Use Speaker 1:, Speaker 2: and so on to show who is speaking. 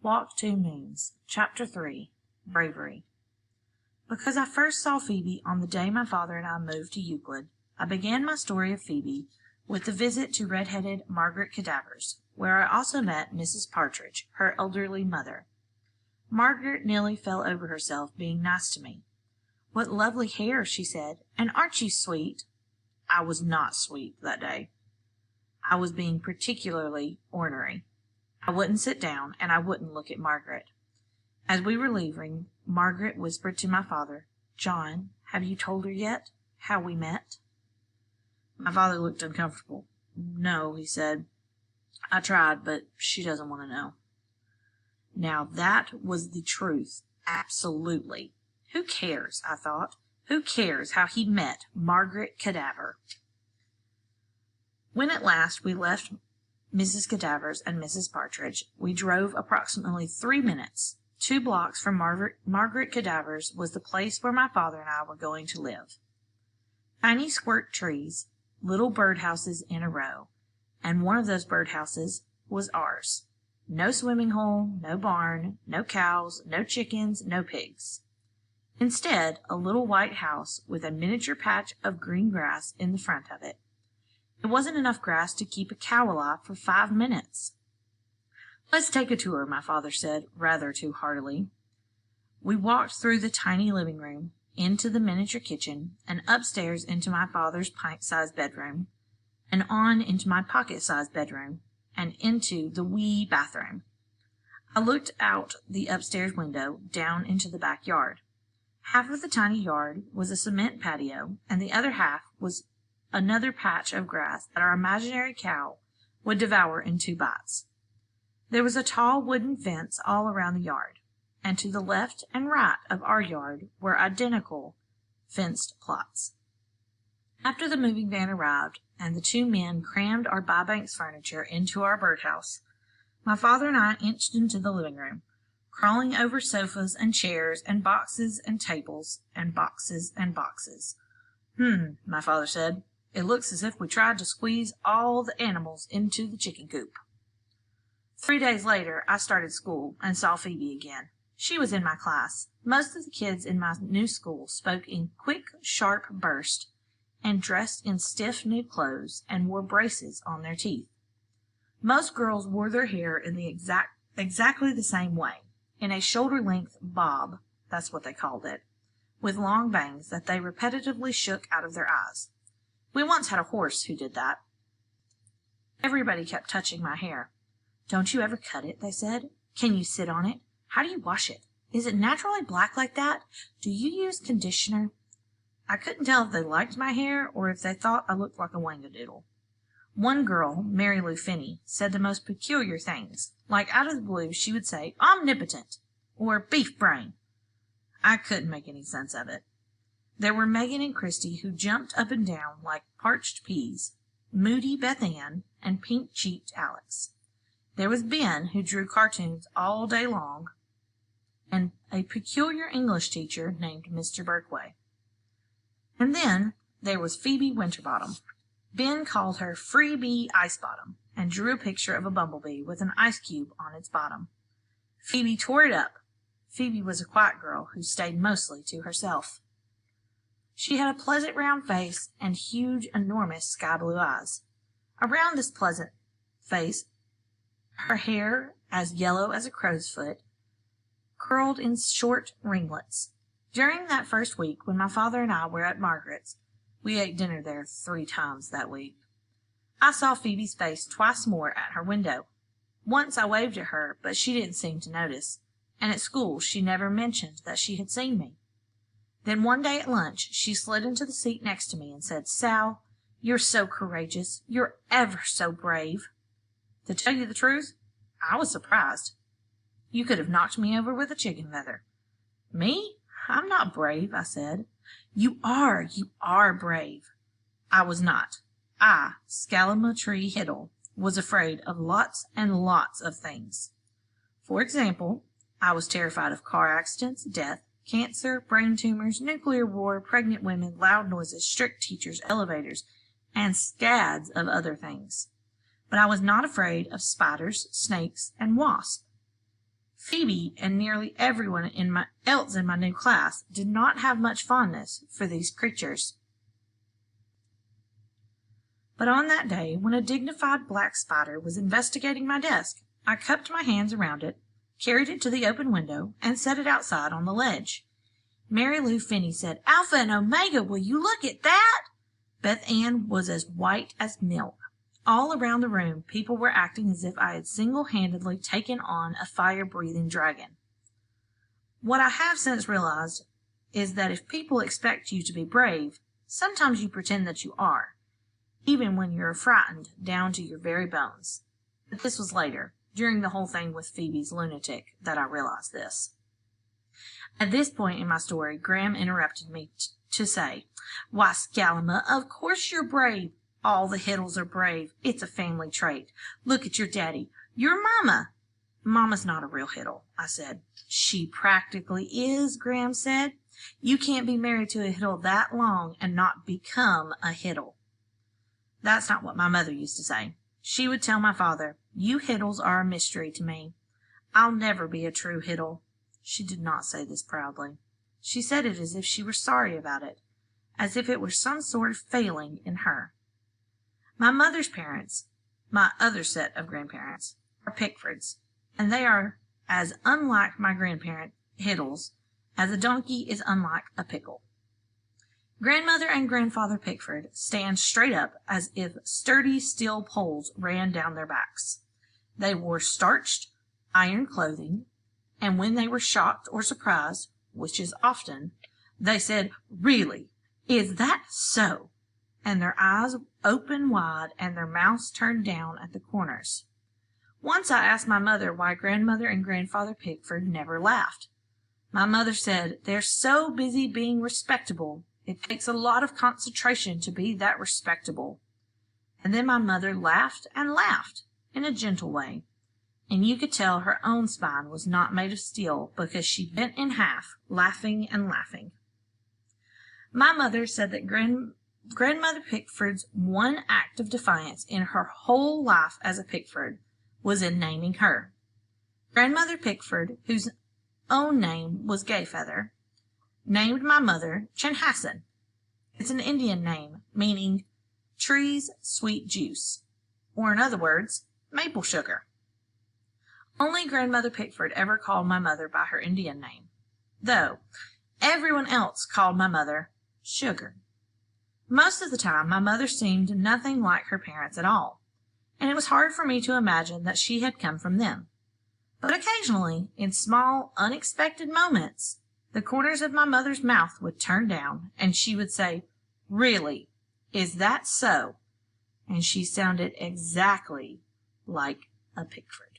Speaker 1: Walk 2 Moons, Chapter 3, Bravery. Because I first saw Phoebe on the day my father and I moved to Euclid, I began my story of Phoebe with the visit to red-headed Margaret Cadavers, where I also met Mrs. Partridge, her elderly mother. Margaret nearly fell over herself being nice to me. "What lovely hair," she said, "and aren't you sweet?" I was not sweet that day. I was being particularly ornery. I wouldn't sit down, and I wouldn't look at Margaret. As we were leaving, Margaret whispered to my father, "John, have you told her yet how we met?" My father looked uncomfortable. "No," he said. "I tried, but she doesn't want to know." Now that was the truth. Absolutely. Who cares, I thought. Who cares how he met Margaret Cadaver? When at last we left Mrs. Cadavers and Mrs. Partridge, we drove approximately 3 minutes. 2 blocks from Margaret Cadavers was the place where my father and I were going to live. Tiny squirt trees, little birdhouses in a row, and one of those birdhouses was ours. No swimming hole, no barn, no cows, no chickens, no pigs. Instead, a little white house with a miniature patch of green grass in the front of it. It wasn't enough grass to keep a cow alive for 5 minutes. "Let's take a tour," my father said, rather too heartily. We walked through the tiny living room, into the miniature kitchen, and upstairs into my father's pint-sized bedroom, and on into my pocket-sized bedroom, and into the wee bathroom. I looked out the upstairs window down into the backyard. Half of the tiny yard was a cement patio, and the other half was another patch of grass that our imaginary cow would devour in 2 bites. There was a tall wooden fence all around the yard, and to the left and right of our yard were identical fenced plots. After the moving van arrived and the 2 men crammed our Bybanks furniture into our birdhouse, my father and I inched into the living room, crawling over sofas and chairs and boxes and tables and boxes and boxes. My father said. "It looks as if we tried to squeeze all the animals into the chicken coop." 3 days later, I started school and saw Phoebe again. She was in my class. Most of the kids in my new school spoke in quick, sharp bursts and dressed in stiff new clothes and wore braces on their teeth. Most girls wore their hair in the exactly the same way, in a shoulder-length bob, that's what they called it, with long bangs that they repetitively shook out of their eyes. We once had a horse who did that. Everybody kept touching my hair. "Don't you ever cut it?" they said. "Can you sit on it? How do you wash it? Is it naturally black like that? Do you use conditioner?" I couldn't tell if they liked my hair or if they thought I looked like a wangadoodle. One girl, Mary Lou Finney, said the most peculiar things. Like out of the blue she would say, "Omnipotent," or "beef brain." I couldn't make any sense of it. There were Megan and Christy, who jumped up and down like parched peas, moody Beth Ann, and pink-cheeked Alex. There was Ben, who drew cartoons all day long, and a peculiar English teacher named Mr. Berkway. And then there was Phoebe Winterbottom. Ben called her Free Bee Icebottom, and drew a picture of a bumblebee with an ice cube on its bottom. Phoebe tore it up. Phoebe was a quiet girl who stayed mostly to herself. She had a pleasant round face and huge, enormous sky-blue eyes. Around this pleasant face, her hair, as yellow as a crow's foot, curled in short ringlets. During that first week, when my father and I were at Margaret's, we ate dinner there 3 times that week, I saw Phoebe's face twice more at her window. Once I waved at her, but she didn't seem to notice, and at school she never mentioned that she had seen me. Then one day at lunch she slid into the seat next to me and said, "Sal, you're so courageous. You're ever so brave." To tell you the truth, I was surprised. You could have knocked me over with a chicken feather. "Me? I'm not brave," I said. You are brave." I was not. I, Scalamotree Hiddle, was afraid of lots and lots of things. For example, I was terrified of car accidents, death, cancer, brain tumors, nuclear war, pregnant women, loud noises, strict teachers, elevators, and scads of other things. But I was not afraid of spiders, snakes, and wasps. Phoebe and nearly everyone else in my new class did not have much fondness for these creatures. But on that day, when a dignified black spider was investigating my desk, I cupped my hands around it, carried it to the open window, and set it outside on the ledge. Mary Lou Finney said, "Alpha and Omega, will you look at that?" Beth Ann was as white as milk. All around the room, people were acting as if I had single-handedly taken on a fire-breathing dragon. What I have since realized is that if people expect you to be brave, sometimes you pretend that you are, even when you're frightened down to your very bones. But this was later, during the whole thing with Phoebe's lunatic, that I realized this. At this point in my story, Graham interrupted me to say, "Why, Scalama, of course you're brave. All the Hiddles are brave. It's a family trait. Look at your daddy. Your mama." "Mama's not a real Hiddle," I said. "She practically is," Graham said. "You can't be married to a Hiddle that long and not become a Hiddle." That's not what my mother used to say. She would tell my father, "You Hiddles are a mystery to me. I'll never be a true Hiddle." She did not say this proudly. She said it as if she were sorry about it, as if it were some sort of failing in her. My mother's parents, my other set of grandparents, are Pickfords, and they are as unlike my grandparent Hiddles as a donkey is unlike a pickle. Grandmother and Grandfather Pickford stand straight up as if sturdy steel poles ran down their backs. They wore starched, iron clothing, and when they were shocked or surprised, which is often, they said, "Really? Is that so?" and their eyes open wide and their mouths turned down at the corners. Once I asked my mother why Grandmother and Grandfather Pickford never laughed. My mother said, "They're so busy being respectable. It takes a lot of concentration to be that respectable." And then my mother laughed and laughed in a gentle way, and you could tell her own spine was not made of steel because she bent in half, laughing and laughing. My mother said that Grandmother Pickford's one act of defiance in her whole life as a Pickford was in naming her. Grandmother Pickford, whose own name was Gayfeather, named my mother Chanhassen. It's an Indian name, meaning tree's sweet juice, or in other words, maple sugar. Only Grandmother Pickford ever called my mother by her Indian name, though everyone else called my mother Sugar. Most of the time, my mother seemed nothing like her parents at all, and it was hard for me to imagine that she had come from them. But occasionally, in small, unexpected moments, the corners of my mother's mouth would turn down, and she would say, "Really? Is that so?" And she sounded exactly like a Pickford.